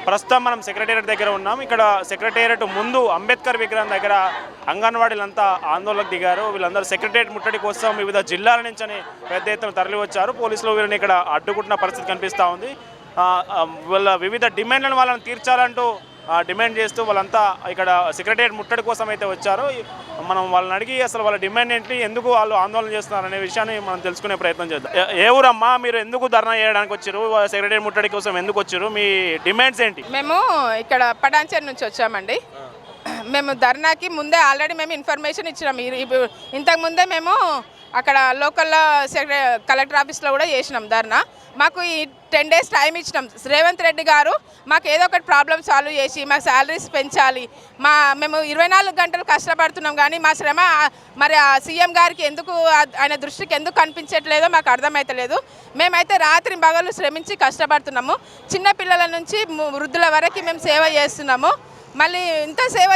ప్రస్తుతం మనం సెక్రటేరియట్ దగ్గర ఉన్నాం. ఇక్కడ సెక్రటేరియట్ ముందు అంబేద్కర్ విగ్రహం దగ్గర అంగన్వాడీలంతా ఆందోళనకు దిగారు. వీళ్ళందరూ సెక్రటేరియట్ ముట్టడి కోసం వివిధ జిల్లాల నుంచి పెద్ద ఎత్తున తరలి వచ్చారు. పోలీసులు వీళ్ళని ఇక్కడ అడ్డుకుంటున్న పరిస్థితి కనిపిస్తూ ఉంది. వాళ్ళ వివిధ డిమాండ్లను వాళ్ళని తీర్చాలంటూ డిమాండ్ చేస్తూ వాళ్ళంతా ఇక్కడ సెక్రటేరియట్ ముట్టడి కోసం అయితే వచ్చారు. మనం వాళ్ళని అడిగి అసలు వాళ్ళ డిమాండ్ ఏంటి, ఎందుకు వాళ్ళు ఆందోళన చేస్తున్నారు అనే విషయాన్ని మనం తెలుసుకునే ప్రయత్నం చేద్దాం. ఏ ఊరమ్మా, మీరు ఎందుకు ధర్నా చేయడానికి వచ్చారు, సెక్రటేరియట్ ముట్టడి కోసం ఎందుకు వచ్చారు, మీ డిమాండ్స్ ఏంటి? మేము ఇక్కడ పటాన్చేరు నుంచి వచ్చామండి. మేము ధర్నాకి ముందే ఆల్రెడీ మేము ఇన్ఫర్మేషన్ ఇచ్చినాం. ఇంతకుముందే మేము అక్కడ లోకల్లో కలెక్టర్ ఆఫీస్లో కూడా చేసినాం ధర్నా. మాకు ఈ 10 days టైం ఇచ్చినాం. రేవంత్ రెడ్డి గారు మాకు ఏదో ఒకటి ప్రాబ్లం సాల్వ్ చేసి మాకు శాలరీస్ పెంచాలి. మేము 24 గంటలు కష్టపడుతున్నాం, కానీ మా శ్రమ మరి ఆ సీఎం గారికి ఎందుకు ఆయన దృష్టికి ఎందుకు కనిపించట్లేదో మాకు అర్థమవుతలేదు. మేమైతే రాత్రి పగలు శ్రమించి కష్టపడుతున్నాము. చిన్నపిల్లల నుంచి వృద్ధుల వరకు మేము సేవ చేస్తున్నాము. మళ్ళీ ఇంత సేవ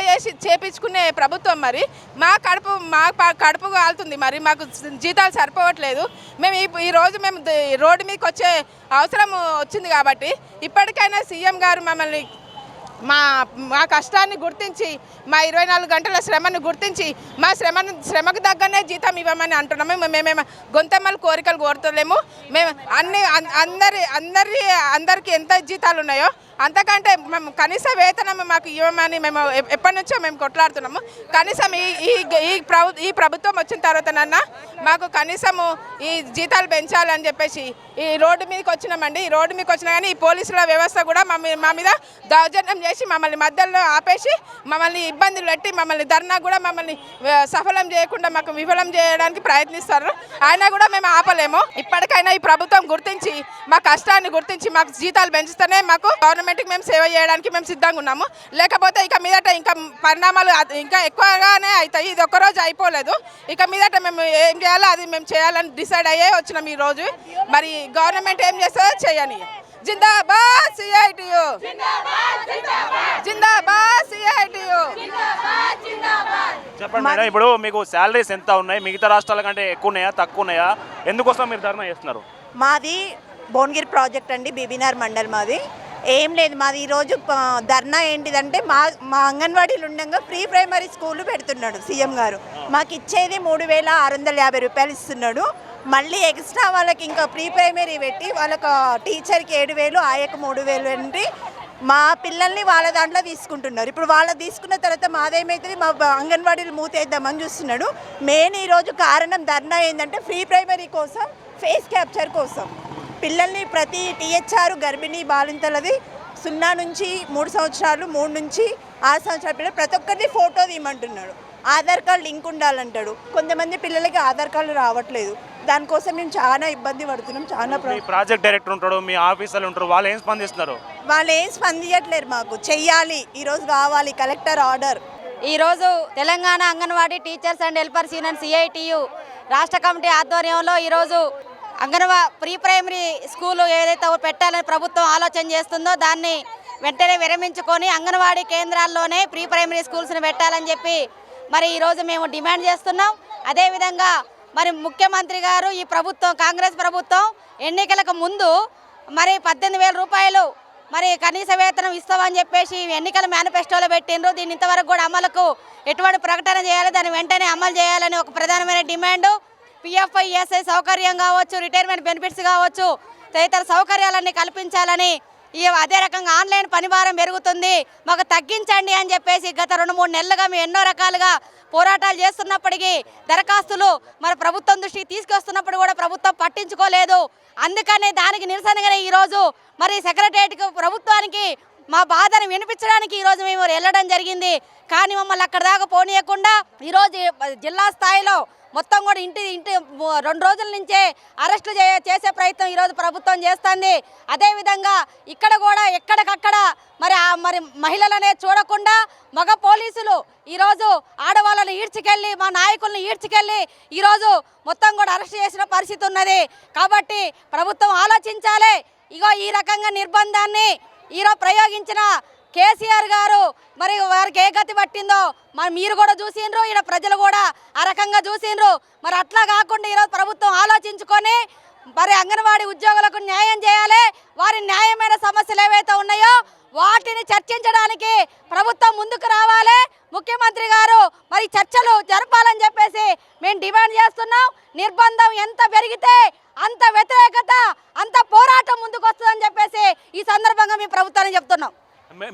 చేపించుకునే ప్రభుత్వం మరి మా కడుపు కాలుతుంది. మరి మాకు జీతాలు సరిపోవట్లేదు. మేము ఈరోజు మేము రోడ్డు మీదకి వచ్చే అవసరం వచ్చింది కాబట్టి ఇప్పటికైనా సీఎం గారు మమ్మల్ని మా కష్టాన్ని గుర్తించి, మా 24 గంటల శ్రమను గుర్తించి మా శ్రమకు తగ్గనే జీతం ఇవ్వమని అంటున్నాము. మేమేమో గొంతెమ్మలు కోరికలు కోరుతలేము. మేము అందరికీ ఎంత జీతాలు ఉన్నాయో అంతకంటే మేము కనీస వేతనం మాకు ఇవ్వమని మేము ఎప్పటి నుంచో మేము కొట్లాడుతున్నాము. కనీసం ఈ ప్రభుత్వం వచ్చిన తర్వాతనన్నా మాకు కనీసము ఈ జీతాలు పెంచాలని చెప్పేసి ఈ రోడ్డు మీదకి వచ్చినామండి. ఈ రోడ్డు మీదకి వచ్చినా కానీ ఈ పోలీసుల వ్యవస్థ కూడా మా మీద దౌర్జన్యం చేసి మమ్మల్ని మధ్యలో ఆపేసి మమ్మల్ని ఇబ్బందులు పెట్టి మమ్మల్ని ధర్నా కూడా మమ్మల్ని సఫలం చేయకుండా మాకు విఫలం చేయడానికి ప్రయత్నిస్తారు. అయినా కూడా మేము ఆపలేము. ఇప్పటికైనా ఈ ప్రభుత్వం గుర్తించి మా కష్టాన్ని గుర్తించి మాకు జీతాలు పెంచుతూనే మాకు గవర్నమెంట్కి మేము సేవ చేయడానికి మేము సిద్ధంగా ఉన్నాము. లేకపోతే ఇక మీదట ఇంకా పరిణామాలు ఇంకా ఎక్కువగానే అవుతాయి. ఇది ఒక్కరోజు అయిపోలేదు. ఇక మీదట మేము ఏం చేయాలో అది మేము చేయాలని డిసైడ్ అయ్యే వచ్చినాం ఈరోజు. మరి గవర్నమెంట్ ఏం చేస్తుందో చేయని. జిందాబాద్ సిఐటియు, జిందాబాద్ సిఐటియు. చెప్పండి మేడం, ఇప్పుడు మీకు శాలరీస్ ఎంత ఉన్నాయి? మిగతా రాష్ట్రాల కంటే ఎక్కువ ఉన్నాయా, తక్కువ ఉన్నాయా? ఎందుకోసం మీరు ధర్నా చేస్తున్నారు? మాది భువనగిరి ప్రాజెక్ట్ అండి, బీబీనార్ మండల్ మాది. ఏం లేదు, మాది ఈరోజు ధర్నా ఏంటిదంటే మా అంగన్వాడీలు ఉండగా ప్రీ ప్రైమరీ స్కూల్ పెడుతున్నాడు సీఎం గారు. మాకు ఇచ్చేది 3650 రూపాయలు ఇస్తున్నాడు. మళ్ళీ ఎక్స్ట్రా వాళ్ళకి ఇంకా ప్రీ ప్రైమరీ పెట్టి వాళ్ళకు టీచర్కి 7000, ఆయకు 3000 అంటే మా పిల్లల్ని వాళ్ళ దాంట్లో తీసుకుంటున్నారు. ఇప్పుడు వాళ్ళ తీసుకున్న తర్వాత మాదేమవుతుంది, మా అంగన్వాడీలు మూతేద్దామని చూస్తున్నాడు. మెయిన్ ఈరోజు కారణం ధర్నా ఏంటంటే ప్రీ ప్రైమరీ కోసం, ఫేస్ క్యాప్చర్ కోసం పిల్లల్ని ప్రతి టీహెచ్ఆర్ గర్భిణీ బాలింతలది 0 నుంచి 3 సంవత్సరాలు, 3 నుంచి 6 సంవత్సరాల పిల్లలు ప్రతి ఒక్కరిని ఫోటో తీయమంటున్నాడు. ఆధార్ కార్డు లింక్ ఉండాలంటాడు. కొంతమంది పిల్లలకి ఆధార్ కార్డు రావట్లేదు. దానికోసం మేము చాలా ఇబ్బంది పడుతున్నాం. చాలా ప్రాజెక్ట్ డైరెక్టర్ ఉంటాడు, మీ ఆఫీసర్లు ఉంటారు, వాళ్ళు ఏం స్పందిస్తున్నారు? వాళ్ళు ఏం స్పందించట్లేరు. మాకు చెయ్యాలి, ఈరోజు కావాలి కలెక్టర్ ఆర్డర్. ఈరోజు Telangana anganwadi teachers and helpers union CITU రాష్ట్ర కమిటీ ఆధ్వర్యంలో ఈరోజు ప్రీ ప్రైమరీ స్కూలు ఏదైతే పెట్టాలని ప్రభుత్వం ఆలోచన చేస్తుందో దాన్ని వెంటనే విరమించుకొని అంగన్వాడీ కేంద్రాల్లోనే ప్రీ ప్రైమరీ స్కూల్స్ని పెట్టాలని చెప్పి మరి ఈరోజు మేము డిమాండ్ చేస్తున్నాం. అదేవిధంగా మరి ముఖ్యమంత్రి గారు ఈ ప్రభుత్వం, కాంగ్రెస్ ప్రభుత్వం ఎన్నికలకు ముందు మరి 18,000 రూపాయలు మరి కనీస వేతనం ఇస్తామని చెప్పేసి ఎన్నికల మేనిఫెస్టోలో పెట్టిండ్రు. దీన్ని ఇంతవరకు కూడా అమలుకు ఎటువంటి ప్రకటన చేయాలి, దాన్ని వెంటనే అమలు చేయాలని ఒక ప్రధానమైన డిమాండు. పిఎఫ్ఐ, ఈఎస్ఐ సౌకర్యం కావచ్చు, రిటైర్మెంట్ బెనిఫిట్స్ కావచ్చు, తదితర సౌకర్యాలన్నీ కల్పించాలని, అదే రకంగా ఆన్లైన్ పనిభారం పెరుగుతుంది, మాకు తగ్గించండి అని చెప్పేసి గత 2-3 నెలలుగా మేము ఎన్నో రకాలుగా పోరాటాలు చేస్తున్నప్పటికీ దరఖాస్తులు మరి ప్రభుత్వం దృష్టికి తీసుకొస్తున్నప్పుడు కూడా ప్రభుత్వం పట్టించుకోలేదు. అందుకనే దానికి నిరసనగానే ఈరోజు మరి సెక్రటేరియట్కి ప్రభుత్వానికి మా బాధను వినిపించడానికి ఈరోజు మేము వెళ్ళడం జరిగింది. కానీ మమ్మల్ని అక్కడ దాకా పోనీయకుండా ఈరోజు జిల్లా స్థాయిలో మొత్తం కూడా ఇంటి 2 రోజుల నుంచే అరెస్టులు చేసే ప్రయత్నం ఈరోజు ప్రభుత్వం చేస్తుంది. అదేవిధంగా ఇక్కడ కూడా ఎక్కడికక్కడ మరి మహిళలనే చూడకుండా మగ పోలీసులు ఈరోజు ఆడవాళ్ళని ఈడ్చుకెళ్ళి, మా నాయకులను ఈడ్చుకెళ్ళి ఈరోజు మొత్తం కూడా అరెస్ట్ చేసిన పరిస్థితి ఉన్నది. కాబట్టి ప్రభుత్వం ఆలోచించాలి. ఇగో ఈ రకంగా నిర్బంధాన్ని ఈరోజు ప్రయోగించిన కేసీఆర్ గారు మరి వారికి ఏ గతి పట్టిందో మరి మీరు కూడా చూసిండ్రు, ఈడ ప్రజలు కూడా ఆ రకంగా చూసిండ్రు. మరి అట్లా కాకుండా ఈరోజు ప్రభుత్వం ఆలోచించుకొని మరి అంగన్వాడీ ఉద్యోగులకు న్యాయం చేయాలి. వారి న్యాయమైన సమస్యలు ఏవైతే ఉన్నాయో వాటిని చర్చించడానికి ప్రభుత్వం ముందుకు రావాలి. ముఖ్యమంత్రి గారు మరి చర్చలు జరపాలని చెప్పేసి మేము డిమాండ్ చేస్తున్నాం. నిర్బంధం ఎంత పెరిగితే అంత వ్యతిరేకత, అంత పోరాటం ముందుకు వస్తుందని చెప్పేసి ఈ సందర్భంగా మేము ప్రభుత్వాన్ని చెప్తున్నాం.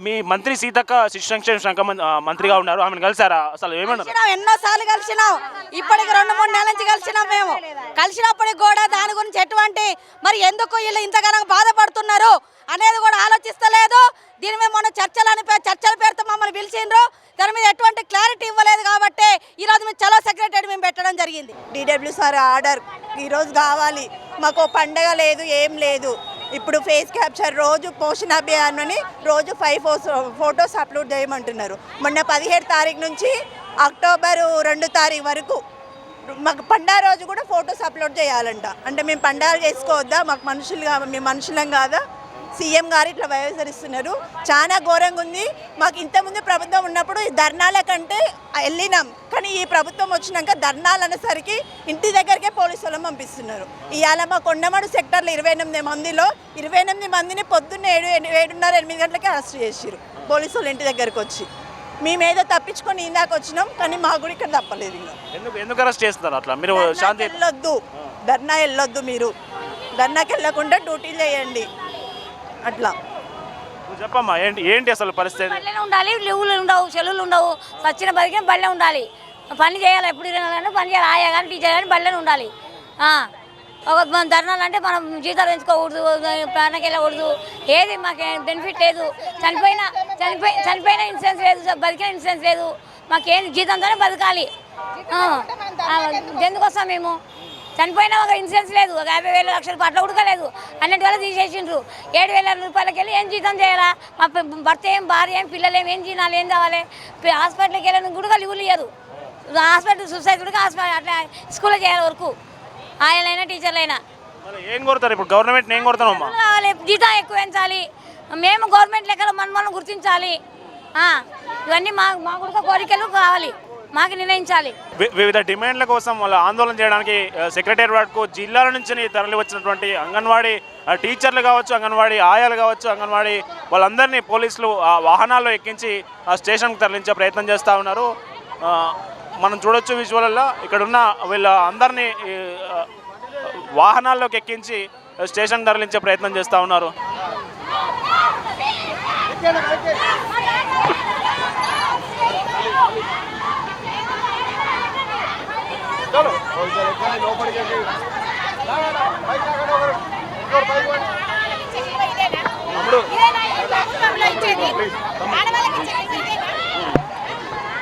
మీ మంత్రి సీతక్క శిశు సంక్షేమ శాఖ మంత్రిగా ఉన్నారు, ఆమెను కలిసారా? అసలు ఏమన్నా ఎన్నోసార్లు కలిసినాం, ఇప్పటికి 2-3 నెలల నుంచి కలిసినాం. మేము కలిసినప్పటికి కూడా దాని గురించి ఎటువంటి మరి ఎందుకు వీళ్ళు ఇంతగానో బాధపడుతున్నారు అనేది కూడా ఆలోచిస్తలేదు. దీని మీద మొన్న చర్చల పేరుతో మమ్మల్ని పిలిచిండ్రు, దాని మీద ఎటువంటి క్లారిటీ ఇవ్వలేదు. కాబట్టి ఈరోజు మేము చలో సెక్రటరీ మేము పెట్టడం జరిగింది. డిడబ్ల్యూ సార్ ఆర్డర్ ఈరోజు కావాలి, మాకు పండగ లేదు, ఏం లేదు. ఇప్పుడు ఫేస్ క్యాప్చర్ రోజు పోషణ అభియాన్ అని రోజు 5 ఫొటోస్ అప్లోడ్ చేయమంటున్నారు. మొన్న 17 తారీఖు నుంచి అక్టోబర్ 2 తారీఖు వరకు మాకు పండగ రోజు కూడా ఫొటోస్ అప్లోడ్ చేయాలంట. అంటే మేము పండగలు చేసుకోవద్దా? మాకు మేము మనుషులం కాదా? సీఎం గారు ఇట్లా వ్యవహరిస్తున్నారు, చాలా ఘోరంగా ఉంది. మాకు ఇంతకుముందు ప్రభుత్వం ఉన్నప్పుడు ధర్నాల కంటే వెళ్ళినాం, కానీ ఈ ప్రభుత్వం వచ్చినాక ధర్నాలు అనేసరికి ఇంటి దగ్గరికే పోలీసు వాళ్ళని పంపిస్తున్నారు. ఇవాళ మా కొండమడు సెక్టర్లో 28 మందిలో 28 మందిని పొద్దున్న 7:30-8 గంటలకే అరెస్ట్ చేసారు పోలీసు వాళ్ళు ఇంటి దగ్గరికి వచ్చి. మేమేదో తప్పించుకొని ఇందాక వచ్చినాం, కానీ మాకు కూడా ఇక్కడ తప్పలేదు. ఎందుకు అరెస్ట్ చేస్తున్నారు అట్లా? మీరు శాంతి వెళ్ళొద్దు, ధర్నా వెళ్ళొద్దు, మీరు ధర్నాకి వెళ్ళకుండా డ్యూటీలు చేయండి అట్లా. చెప్పమ్మా, ఏంటి అసలు పరిస్థితి? బళ్ళనే ఉండాలి, లీవులు ఉండవు, సెలవులు ఉండవు, సచ్చిన బతికిన బళ్ళే ఉండాలి. పని చేయాలి, ఎప్పుడు పని చేయాలి. ఆయా కానీ టీచర్ కానీ బళ్ళనే ఉండాలి. ఒక ధర్నాలు అంటే మనం జీతాలు పెంచుకోకూడదు, ప్రాణానికి వెళ్ళకూడదు, ఏది మాకు బెనిఫిట్ లేదు. చనిపోయిన ఇన్సూరెన్స్ లేదు, బతికిన ఇన్సూరెన్స్ లేదు. మాకేం జీతంతోనే బతకాలి. ఎందుకు వస్తాం మేము? చనిపోయినా ఒక ఇన్సూరెన్స్ లేదు, ఒక 50,000 లక్షలు అట్లా ఉడకలేదు. అన్నింటి వల్ల తీసేసిండ్రు. 7,000 రూపాయలకి వెళ్ళి ఏం జీతం చేయాలా? మా భర్త ఏం, భార్య ఏం, పిల్లలు ఏం తినాలి, ఏం కావాలి? హాస్పిటల్కి వెళ్ళిన కూడా లీవులు ఇయ్యరు. హాస్పిటల్ సూసైడ్ కూడా హాస్పిటల్ అట్లా స్కూల్లో చేయాలి వరకు, ఆయనైనా టీచర్లైనా. ఏం కోరుతారు ఇప్పుడు? గవర్నమెంట్ ఏం కోరుతాం? కావాలి, జీతం ఎక్కువ పెంచాలి. మేము గవర్నమెంట్ లెక్కలో మనం గుర్తించాలి. ఇవన్నీ మా కూడా కోరికలు కావాలి, మాకు నిర్ణయించాలి. వివిధ డిమాండ్ల కోసం వాళ్ళు ఆందోళన చేయడానికి సెక్రటేరియట్కు జిల్లాల నుంచి తరలి వచ్చినటువంటి అంగన్వాడీ టీచర్లు కావచ్చు, అంగన్వాడీ ఆయాలు కావచ్చు, అంగన్వాడీ వాళ్ళందరినీ పోలీసులు ఆ వాహనాల్లో ఎక్కించి ఆ స్టేషన్కి తరలించే ప్రయత్నం చేస్తూ ఉన్నారు. మనం చూడొచ్చు విజువల్లో ఇక్కడున్న వీళ్ళ అందరినీ వాహనాల్లోకి ఎక్కించి స్టేషన్ తరలించే ప్రయత్నం చేస్తూ ఉన్నారు.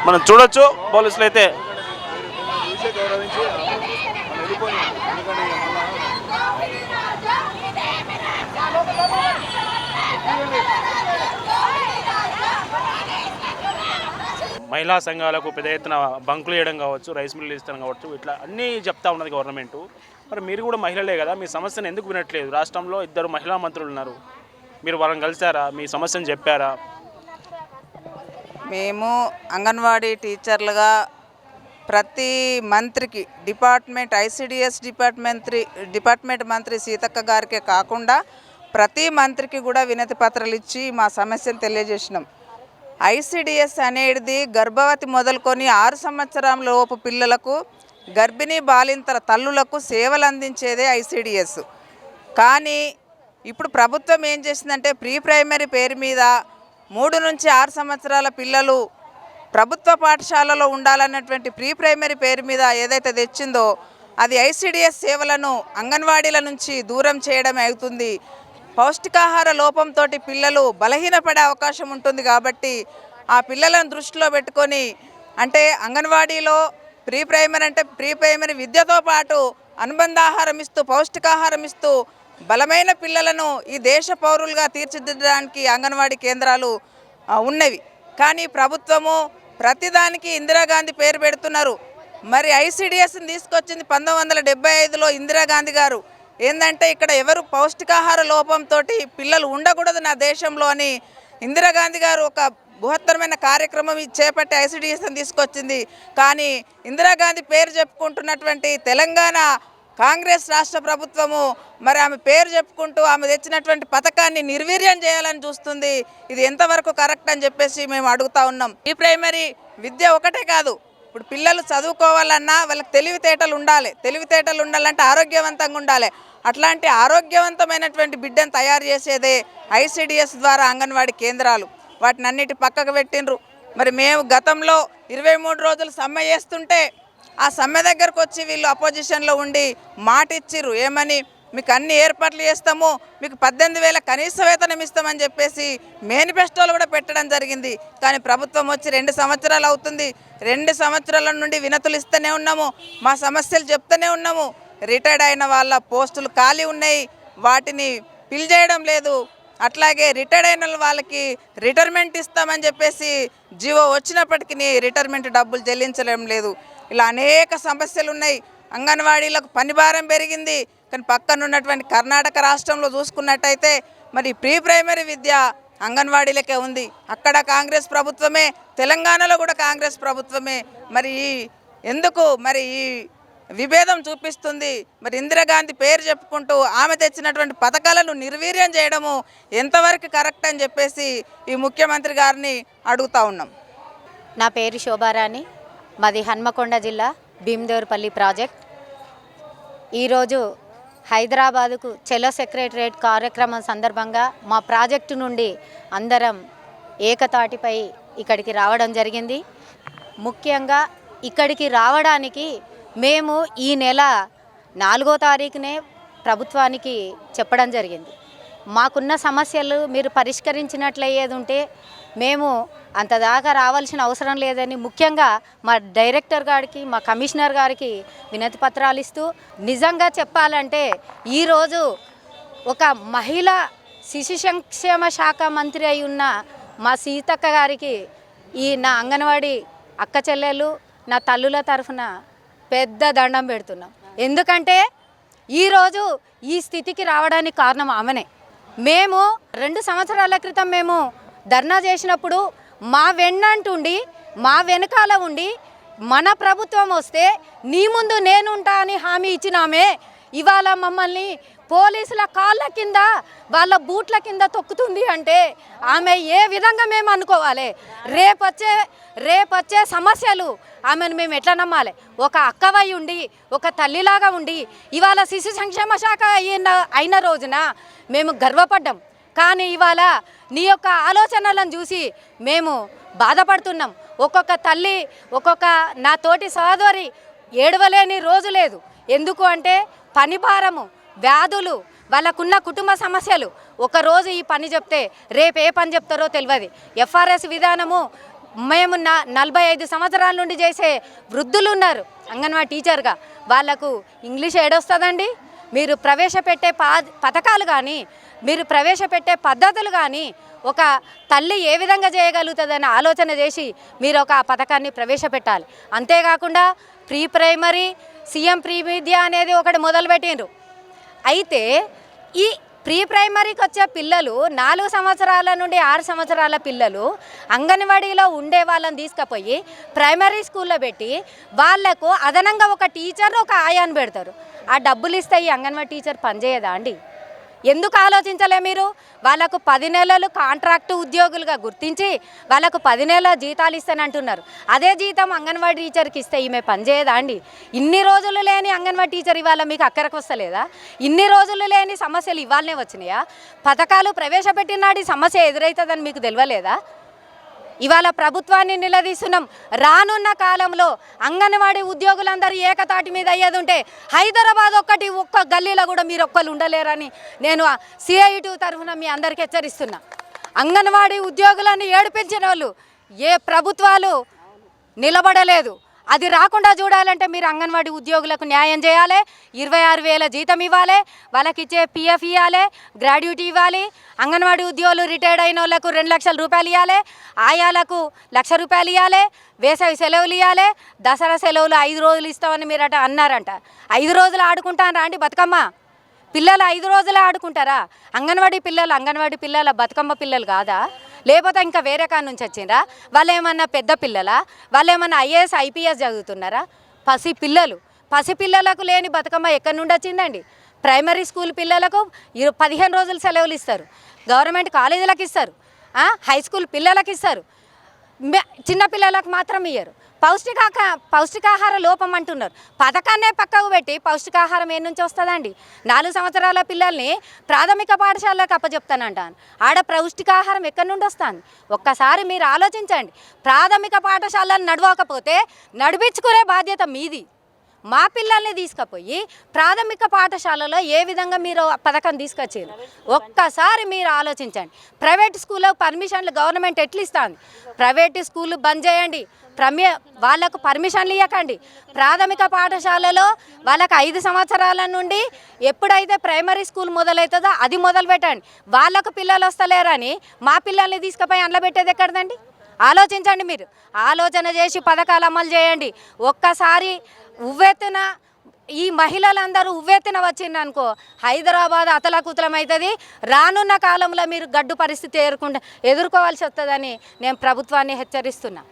మనం చూడొచ్చు పోలీసులు అయితే మహిళా సంఘాలకు పెద్ద ఎత్తున బంకులు వేయడం కావచ్చు, రైస్ మిల్లు ఇస్తాం కావచ్చు, ఇట్లా అన్నీ చెప్తా ఉన్నది గవర్నమెంటు. మరి మీరు కూడా మహిళలే కదా, మీ సమస్యను ఎందుకు వినట్లేదు? రాష్ట్రంలో 2 మహిళా మంత్రులు ఉన్నారు, మీరు వాళ్ళని కలిసారా? మీ సమస్యను చెప్పారా? మేము అంగన్వాడీ టీచర్లుగా ప్రతి మంత్రికి ఐసిడిఎస్ డిపార్ట్మెంట్ మంత్రి సీతక్క గారికే కాకుండా ప్రతి మంత్రికి కూడా వినతి పత్రాలు ఇచ్చి మా సమస్యను తెలియజేసినాం. ఐసిడిఎస్ అనేది గర్భవతి మొదలుకొని 6 సంవత్సరాల లోపు పిల్లలకు, గర్భిణీ బాలింతల తల్లులకు సేవలు అందించేదే ఐసిడిఎస్. కానీ ఇప్పుడు ప్రభుత్వం ఏం చేసిందంటే ప్రీ ప్రైమరీ పేరు మీద 3 నుంచి 6 సంవత్సరాల పిల్లలు ప్రభుత్వ పాఠశాలలో ఉండాలన్నటువంటి ప్రీ ప్రైమరీ పేరు మీద ఏదైతే తెచ్చిందో అది ఐసిడిఎస్ సేవలను అంగన్వాడీల నుంచి దూరం చేయడమే అవుతుంది. పౌష్టికాహార లోపంతో పిల్లలు బలహీనపడే అవకాశం ఉంటుంది. కాబట్టి ఆ పిల్లలను దృష్టిలో పెట్టుకొని, అంటే అంగన్వాడీలో ప్రీ ప్రైమరీ విద్యతో పాటు అనుబంధాహారం ఇస్తూ, పౌష్టికాహారం ఇస్తూ బలమైన పిల్లలను ఈ దేశ పౌరులుగా తీర్చిదిద్దడానికి అంగన్వాడీ కేంద్రాలు ఉన్నవి. కానీ ప్రభుత్వము ప్రతిదానికి ఇందిరాగాంధీ పేరు పెడుతున్నారు. మరి ఐసిడిఎస్ని తీసుకొచ్చింది 1975లో ఇందిరాగాంధీ గారు. ఏంటంటే ఇక్కడ ఎవరు పౌష్టికాహార లోపంతో పిల్లలు ఉండకూడదు నా దేశంలో అని ఇందిరాగాంధీ గారు ఒక బృహత్తరమైన కార్యక్రమం చేపట్టి ఐసిడిఎస్ని తీసుకొచ్చింది. కానీ ఇందిరాగాంధీ పేరు చెప్పుకుంటున్నటువంటి తెలంగాణ కాంగ్రెస్ రాష్ట్ర ప్రభుత్వము మరి ఆమె పేరు చెప్పుకుంటూ ఆమె తెచ్చినటువంటి పథకాన్ని నిర్వీర్యం చేయాలని చూస్తుంది. ఇది ఎంతవరకు కరెక్ట్ అని చెప్పేసి మేము అడుగుతా ఉన్నాం. ఈ ప్రైమరీ విద్య ఒకటే కాదు, ఇప్పుడు పిల్లలు చదువుకోవాలన్నా వాళ్ళకి తెలివితేటలు ఉండాలంటే ఆరోగ్యవంతంగా ఉండాలి. అట్లాంటి ఆరోగ్యవంతమైనటువంటి బిడ్డను తయారు చేసేదే ఐసిడిఎస్ ద్వారా అంగన్వాడీ కేంద్రాలు. వాటిని అన్నిటి పక్కకు పెట్టిండ్రు. మరి మేము గతంలో 23 రోజులు సమ్మె చేస్తుంటే ఆ సమ్మె దగ్గరకు వచ్చి వీళ్ళు అపోజిషన్లో ఉండి మాట ఇచ్చిర్రు. ఏమని? మీకు అన్ని ఏర్పాట్లు చేస్తాము, మీకు 18,000 కనీస వేతనం ఇస్తామని చెప్పేసి మేనిఫెస్టోలు కూడా పెట్టడం జరిగింది. కానీ ప్రభుత్వం వచ్చి 2 సంవత్సరాలు అవుతుంది. 2 సంవత్సరాల నుండి వినతులు ఇస్తూనే ఉన్నాము, మా సమస్యలు చెప్తూనే ఉన్నాము. రిటైర్డ్ అయిన వాళ్ళ పోస్టులు ఖాళీ ఉన్నాయి, వాటిని ఫిల్ చేయడం లేదు. అట్లాగే రిటైర్డ్ అయిన వాళ్ళకి రిటైర్మెంట్ ఇస్తామని చెప్పేసి జీవో వచ్చినప్పటికీ రిటైర్మెంట్ డబ్బులు చెల్లించడం లేదు. ఇలా అనేక సమస్యలు ఉన్నాయి. అంగన్వాడీలకు పని భారం పెరిగింది. కానీ పక్కన ఉన్నటువంటి కర్ణాటక రాష్ట్రంలో చూసుకున్నట్టయితే మరి ప్రీ ప్రైమరీ విద్య అంగన్వాడీలకే ఉంది. అక్కడ కాంగ్రెస్ ప్రభుత్వమే, తెలంగాణలో కూడా కాంగ్రెస్ ప్రభుత్వమే. మరి ఎందుకు మరి ఈ విభేదం చూపిస్తుంది? మరి ఇందిరాగాంధీ పేరు చెప్పుకుంటూ ఆమె తెచ్చినటువంటి పథకాలను నిర్వీర్యం చేయడము ఎంతవరకు కరెక్ట్ అని చెప్పేసి ఈ ముఖ్యమంత్రి గారిని అడుగుతా ఉన్నాం. నా పేరు శోభారాణి, మాది హన్మకొండ జిల్లా భీమదేవరపల్లి ప్రాజెక్ట్. ఈరోజు హైదరాబాదుకు చెలో సెక్రటరేట్ కార్యక్రమం సందర్భంగా మా ప్రాజెక్టు నుండి అందరం ఏకతాటిపై ఇక్కడికి రావడం జరిగింది. ముఖ్యంగా ఇక్కడికి రావడానికి మేము ఈ నెల 4వ తారీఖునే ప్రభుత్వానికి చెప్పడం జరిగింది. మాకున్న సమస్యలు మీరు పరిష్కరించినట్లయ్యేది ఉంటే మేము అంతదాకా రావాల్సిన అవసరం లేదని ముఖ్యంగా మా డైరెక్టర్ గారికి, మా కమిషనర్ గారికి వినతి పత్రాలు ఇస్తూ, నిజంగా చెప్పాలంటే ఈరోజు ఒక మహిళా శిశు సంక్షేమ శాఖ మంత్రి అయి ఉన్న మా సీతక్క గారికి ఈ నా అంగన్వాడీ అక్క చెల్లెలు, నా తల్లుల తరఫున పెద్ద దండం పెడుతున్నాం. ఎందుకంటే ఈరోజు ఈ స్థితికి రావడానికి కారణం ఆమెనే. మేము 2 సంవత్సరాల క్రితం మేము ధర్నా చేసినప్పుడు మా వెన్నంటుండి, మా వెనకాల ఉండి, మన ప్రభుత్వం వస్తే నీ ముందు నేనుంటా అని హామీ ఇచ్చినామే. ఇవాళ మమ్మల్ని పోలీసుల కాళ్ళ కింద, వాళ్ళ బూట్ల కింద తొక్కుతుంది అంటే ఆమె ఏ విధంగా మేము అనుకోవాలి? రేపొచ్చే సమస్యలు ఆమెను మేము ఎట్లా నమ్మాలి? ఒక అక్కవై ఉండి, ఒక తల్లిలాగా ఉండి ఇవాళ శిశు సంక్షేమ శాఖ అయిన రోజున మేము గర్వపడ్డాం. కానీ ఇవాళ నీ యొక్క ఆలోచనలను చూసి మేము బాధపడుతున్నాం. ఒక్కొక్క తల్లి, ఒక్కొక్క నా తోటి సహోదరి ఏడవలేని రోజు లేదు. ఎందుకు అంటే పని భారము, వ్యాధులు, వాళ్ళకున్న కుటుంబ సమస్యలు. ఒకరోజు ఈ పని చెప్తే రేపు ఏ పని చెప్తారో తెలియదు. ఎఫ్ఆర్ఎస్ విధానము మేము 45 సంవత్సరాల నుండి చేసే వృద్ధులు ఉన్నారు అంగన్వాడీ టీచర్గా. వాళ్లకు ఇంగ్లీష్ ఏడొస్తుందండి? మీరు ప్రవేశపెట్టే పథకాలు కానీ, మీరు ప్రవేశపెట్టే పద్ధతులు కానీ ఒక తల్లి ఏ విధంగా చేయగలుగుతుందని ఆలోచన చేసి మీరు ఒక పథకాన్ని ప్రవేశపెట్టాలి. అంతేకాకుండా ప్రీ ప్రైమరీ సీఎం ప్రీ విద్య అనేది ఒకటి మొదలుపెట్టిండ్రు. అయితే ఈ ప్రీ ప్రైమరీకి వచ్చే పిల్లలు 4 సంవత్సరాల నుండి 6 సంవత్సరాల పిల్లలు అంగన్వాడీలో ఉండే వాళ్ళని తీసుకుపోయి ప్రైమరీ స్కూల్లో పెట్టి వాళ్లకు అదనంగా ఒక టీచర్, ఒక ఆయాన్ని పెడతారు. ఆ డబ్బులు ఇస్తే ఈ అంగన్వాడీ టీచర్ పనిచేయదా అండి? ఎందుకు ఆలోచించలే మీరు? వాళ్ళకు 10 నెలలు కాంట్రాక్టు ఉద్యోగులుగా గుర్తించి వాళ్ళకు 10 నెలల జీతాలు ఇస్తానంటున్నారు. అదే జీతం అంగన్వాడీ టీచర్కి ఇస్తే ఈమె పనిచేయదా అండి? ఇన్ని రోజులు లేని అంగన్వాడీ టీచర్ ఇవాళ మీకు అక్కడికి వస్తలేదా? ఇన్ని రోజులు లేని సమస్యలు ఇవాళనే వచ్చినాయా? పథకాలు ప్రవేశపెట్టినాడు సమస్య ఎదురవుతుందని మీకు తెలియలేదా? ఇవాళ ప్రభుత్వాన్ని నిలదీస్తున్నాం. రానున్న కాలంలో అంగన్వాడీ ఉద్యోగులందరూ ఏకతాటి మీద అయ్యేది ఉంటే హైదరాబాద్ ఒక్క గల్లీలో కూడా మీరు ఒక్కరు ఉండలేరని నేను CIT తరఫున మీ అందరికీ హెచ్చరిస్తున్నా. అంగన్వాడీ ఉద్యోగులను ఏడిపించిన వాళ్ళు ఏ ప్రభుత్వాలు నిలబడలేదు. అది రాకుండా చూడాలంటే మీరు అంగన్వాడీ ఉద్యోగులకు న్యాయం చేయాలి. 26,000 జీతం ఇవ్వాలి, వాళ్ళకి ఇచ్చే PF ఇవ్వాలి, గ్రాడ్యుటీ ఇవ్వాలి. అంగన్వాడీ ఉద్యోగులు రిటైర్డ్ అయిన వాళ్ళకు 2 లక్షల రూపాయలు ఇవ్వాలి, ఆయాలకు 1,00,000 రూపాయలు ఇవ్వాలి, వేసవి సెలవులు ఇవ్వాలి, దసరా సెలవులు 5 రోజులు ఇస్తామని మీరు అన్నారంట. 5 రోజులు ఆడుకుంటారా అండి బతుకమ్మ? పిల్లలు 5 రోజులే ఆడుకుంటారా? అంగన్వాడీ పిల్లల బతుకమ్మ పిల్లలు కాదా? లేకపోతే ఇంకా వేరే కాడ నుంచి వచ్చిండ్రా? వాళ్ళు ఏమన్నా పెద్ద పిల్లలా? వాళ్ళు ఏమన్నా IAS IPS చదువుతున్నారా? పసి పిల్లలు పసిపిల్లలకు లేని బతుకమ్మ ఎక్కడి నుండి వచ్చిందండి? ప్రైమరీ స్కూల్ పిల్లలకు 15 రోజులు సెలవులు ఇస్తారు, గవర్నమెంట్ కాలేజీలకు ఇస్తారు, హై స్కూల్ పిల్లలకు ఇస్తారు, చిన్న పిల్లలకు మాత్రం ఇయ్యరు. పౌష్టికాహార లోపం అంటున్నారు. పథకాన్నే పక్కకు పెట్టి పౌష్టికాహారం ఏ నుంచి వస్తుందండి? 4 సంవత్సరాల పిల్లల్ని ప్రాథమిక పాఠశాలకు అప్పచెప్తానంటాను. ఆడ పౌష్టికాహారం ఎక్కడి నుండి వస్తుంది? ఒక్కసారి మీరు ఆలోచించండి. ప్రాథమిక పాఠశాలను నడవకపోతే నడిపించుకునే బాధ్యత మీది. మా పిల్లల్ని తీసుకుపోయి ప్రాథమిక పాఠశాలలో ఏ విధంగా మీరు పథకం తీసుకొచ్చారు ఒక్కసారి మీరు ఆలోచించండి. ప్రైవేట్ స్కూల్లో పర్మిషన్లు గవర్నమెంట్ ఎట్లా ఇస్తుంది? ప్రైవేట్ స్కూళ్ళు బంద్ చేయండి, వాళ్ళకు పర్మిషన్లు ఇవ్వకండి. ప్రాథమిక పాఠశాలలో వాళ్ళకు 5 సంవత్సరాల నుండి ఎప్పుడైతే ప్రైమరీ స్కూల్ మొదలవుతుందో అది మొదలు పెట్టండి. వాళ్ళకు పిల్లలు వస్తలేరని మా పిల్లల్ని తీసుకుపోయి అందులో పెట్టేది ఎక్కడదండి? ఆలోచించండి. మీరు ఆలోచన చేసి పథకాలు అమలు చేయండి. ఒక్కసారి ఉవ్వెత్తున ఈ మహిళలందరూ ఉవ్వెత్తున వచ్చిందనుకో హైదరాబాద్ అతలాకుతలం అవుతుంది. రానున్న కాలంలో మీరు గడ్డు పరిస్థితి ఎదుర్కోవాల్సి వస్తుందని నేను ప్రభుత్వాన్ని హెచ్చరిస్తున్నా.